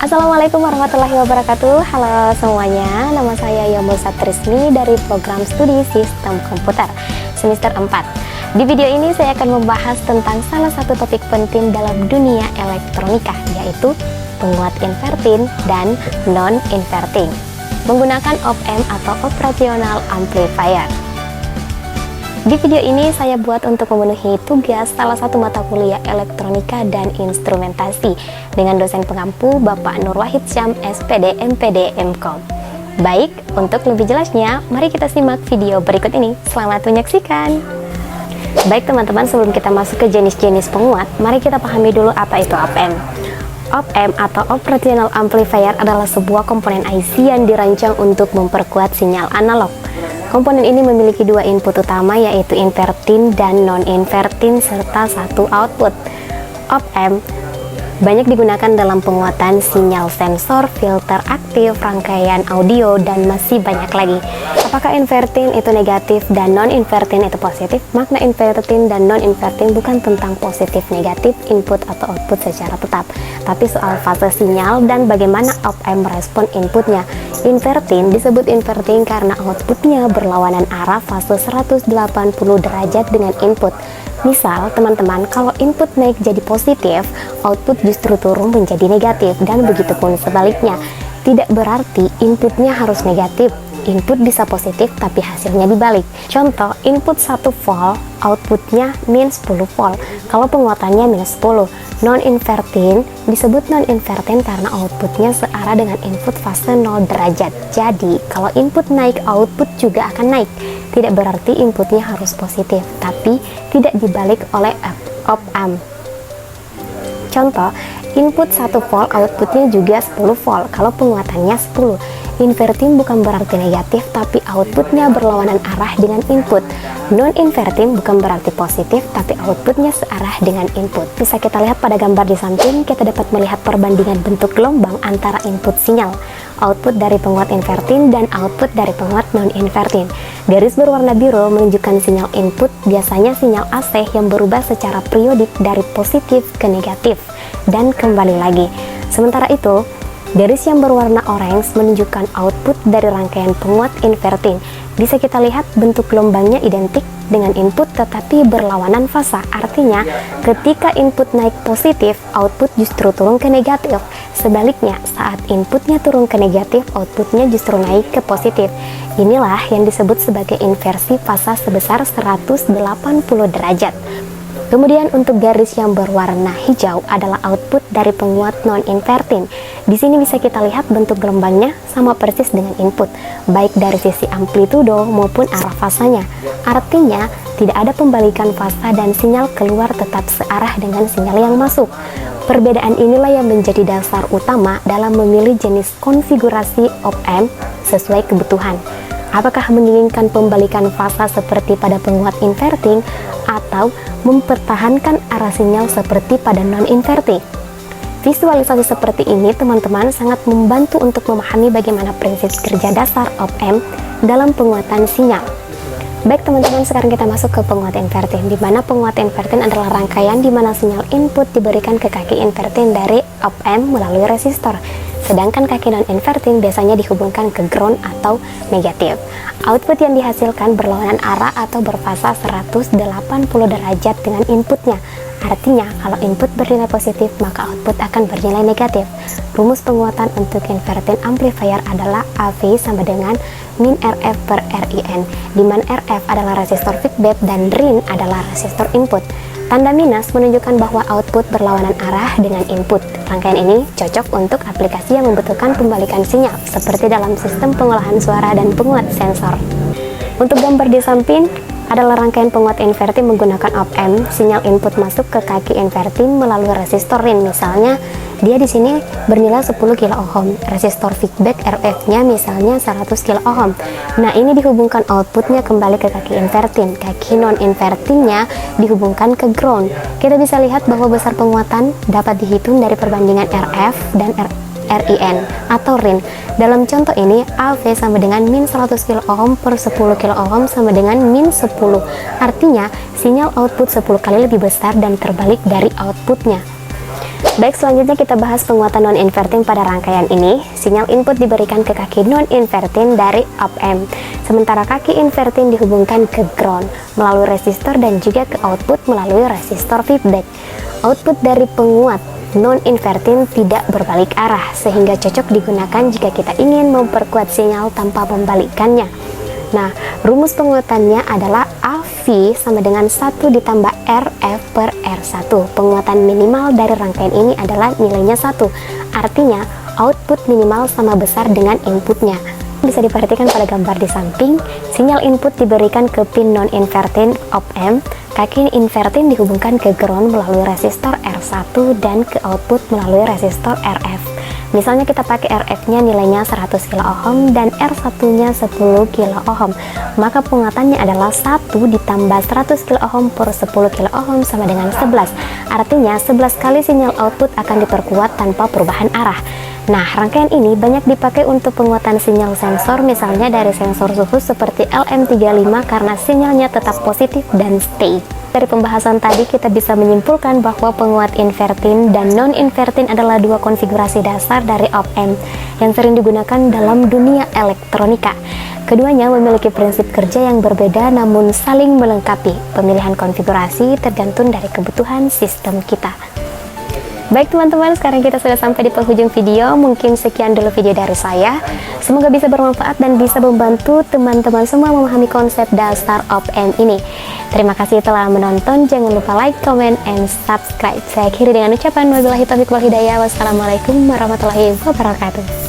Assalamualaikum warahmatullahi wabarakatuh. Halo semuanya, nama saya Yomul Satrismi dari program studi Sistem Komputer semester 4. Di video ini saya akan membahas tentang salah satu topik penting dalam dunia elektronika, yaitu penguat inverting dan non-inverting menggunakan op-amp atau operational amplifier. Di video ini saya buat untuk memenuhi tugas salah satu mata kuliah elektronika dan instrumentasi dengan dosen pengampu Bapak Nur Wahid Syam, SPD, MPD, MKom. Baik, untuk lebih jelasnya, mari kita simak video berikut ini. Selamat menyaksikan. Baik teman-teman, sebelum kita masuk ke jenis-jenis penguat, mari kita pahami dulu apa itu op-amp. Op-amp atau operational amplifier adalah sebuah komponen IC yang dirancang untuk memperkuat sinyal analog. Komponen ini memiliki dua input utama, yaitu inverting dan non-inverting serta satu output. Op-amp banyak digunakan dalam penguatan sinyal sensor, filter aktif, rangkaian audio, dan masih banyak lagi. Apakah inverting itu negatif dan non-inverting itu positif? Makna inverting dan non-inverting bukan tentang positif negatif input atau output secara tetap, tapi soal fase sinyal dan bagaimana op-amp merespon inputnya. Inverting disebut inverting karena outputnya berlawanan arah fase 180 derajat dengan input. Misal, teman-teman, kalau input naik jadi positif, output justru turun menjadi negatif, dan begitu pun sebaliknya. Tidak berarti inputnya harus negatif. Input bisa positif, tapi hasilnya dibalik. Contoh, input 1 volt, outputnya min 10 volt. Kalau penguatannya minus 10. Non-inverting disebut non-inverting karena outputnya searah dengan input fase 0 derajat. Jadi, kalau input naik, output juga akan naik. Tidak berarti inputnya harus positif, tapi tidak dibalik oleh op-amp. Contoh, input 1 volt, outputnya juga 10 volt kalau penguatannya 10. Inverting bukan berarti negatif, tapi outputnya berlawanan arah dengan input. Non-inverting bukan berarti positif, tapi outputnya searah dengan input. Bisa kita lihat pada gambar di samping, kita dapat melihat perbandingan bentuk gelombang antara input sinyal, output dari penguat inverting dan output dari penguat non-inverting. Garis berwarna biru menunjukkan sinyal input, biasanya sinyal AC yang berubah secara periodik dari positif ke negatif dan kembali lagi. Sementara itu, garis yang berwarna orange menunjukkan output dari rangkaian penguat inverting. Bisa kita lihat bentuk gelombangnya identik dengan input tetapi berlawanan fasa. Artinya, ketika input naik positif, output justru turun ke negatif. Sebaliknya, saat inputnya turun ke negatif, outputnya justru naik ke positif. Inilah yang disebut sebagai inversi fasa sebesar 180 derajat. Kemudian untuk garis yang berwarna hijau adalah output dari penguat non-inverting. Di sini bisa kita lihat bentuk gelombangnya sama persis dengan input, baik dari sisi amplitudo maupun arah fasanya. Artinya, tidak ada pembalikan fasa dan sinyal keluar tetap searah dengan sinyal yang masuk. Perbedaan inilah yang menjadi dasar utama dalam memilih jenis konfigurasi op-amp sesuai kebutuhan. Apakah menginginkan pembalikan fasa seperti pada penguat inverting atau mempertahankan arah sinyal seperti pada non-inverting? Visualisasi seperti ini teman-teman sangat membantu untuk memahami bagaimana prinsip kerja dasar op-amp dalam penguatan sinyal. Baik teman-teman, sekarang kita masuk ke penguat inverting, di mana penguat inverting adalah rangkaian di mana sinyal input diberikan ke kaki inverting dari op-amp melalui resistor. Sedangkan kaki non-inverting biasanya dihubungkan ke ground atau negatif. Output yang dihasilkan berlawanan arah atau berfasa 180 derajat dengan inputnya. Artinya, kalau input bernilai positif, maka output akan bernilai negatif. Rumus penguatan untuk inverting amplifier adalah AV sama dengan min RF per RIN, di mana RF adalah resistor feedback dan RIN adalah resistor input. Tanda minus menunjukkan bahwa output berlawanan arah dengan input. Rangkaian ini cocok untuk aplikasi yang membutuhkan pembalikan sinyal, seperti dalam sistem pengolahan suara dan penguat sensor. Untuk gambar di samping adalah rangkaian penguat inverting menggunakan op-amp. Sinyal input masuk ke kaki inverting melalui resistor RIN. Misalnya, dia di sini bernilai 10 kilo ohm. Resistor feedback RF-nya misalnya 100 kilo ohm. Nah, ini dihubungkan outputnya kembali ke kaki inverting. Kaki non-invertingnya dihubungkan ke ground. Kita bisa lihat bahwa besar penguatan dapat dihitung dari perbandingan RF dan RIN atau RIN. Dalam contoh ini, AV sama dengan min 100 kilo ohm per 10 kilo ohm sama dengan min 10. Artinya, sinyal output 10 kali lebih besar dan terbalik dari outputnya. Baik, selanjutnya kita bahas penguatan non-inverting pada rangkaian ini. Sinyal input diberikan ke kaki non-inverting dari op-amp, sementara kaki inverting dihubungkan ke ground melalui resistor dan juga ke output melalui resistor feedback. Output dari penguat non-inverting tidak berbalik arah, sehingga cocok digunakan jika kita ingin memperkuat sinyal tanpa membalikkannya. Nah, rumus penguatannya adalah AV sama dengan 1 ditambah RF per R1. Penguatan minimal dari rangkaian ini adalah nilainya 1. Artinya, output minimal sama besar dengan inputnya. Bisa diperhatikan pada gambar di samping, sinyal input diberikan ke pin non-inverting op-amp, kaki inverting dihubungkan ke ground melalui resistor R1 dan ke output melalui resistor RF. Misalnya kita pakai RF-nya nilainya 100 kilo-ohm dan R1-nya 10 kilo-ohm, maka penguatannya adalah 1 ditambah 100 kilo-ohm per 10 kilo-ohm sama dengan 11. Artinya 11 kali sinyal output akan diperkuat tanpa perubahan arah. Nah, rangkaian ini banyak dipakai untuk penguatan sinyal sensor, misalnya dari sensor suhu seperti LM35 karena sinyalnya tetap positif dan stay. Dari pembahasan tadi kita bisa menyimpulkan bahwa penguat inverting dan non-inverting adalah dua konfigurasi dasar dari op-amp yang sering digunakan dalam dunia elektronika. Keduanya memiliki prinsip kerja yang berbeda namun saling melengkapi. Pemilihan konfigurasi tergantung dari kebutuhan sistem kita. Baik teman-teman, sekarang kita sudah sampai di penghujung video. Mungkin sekian dulu video dari saya. Semoga bisa bermanfaat dan bisa membantu teman-teman semua memahami konsep dasar op-amp ini. Terima kasih telah menonton. Jangan lupa like, comment, and subscribe. Saya akhiri dengan ucapan wabillahi taufiq wal hidayah. Wassalamualaikum warahmatullahi wabarakatuh.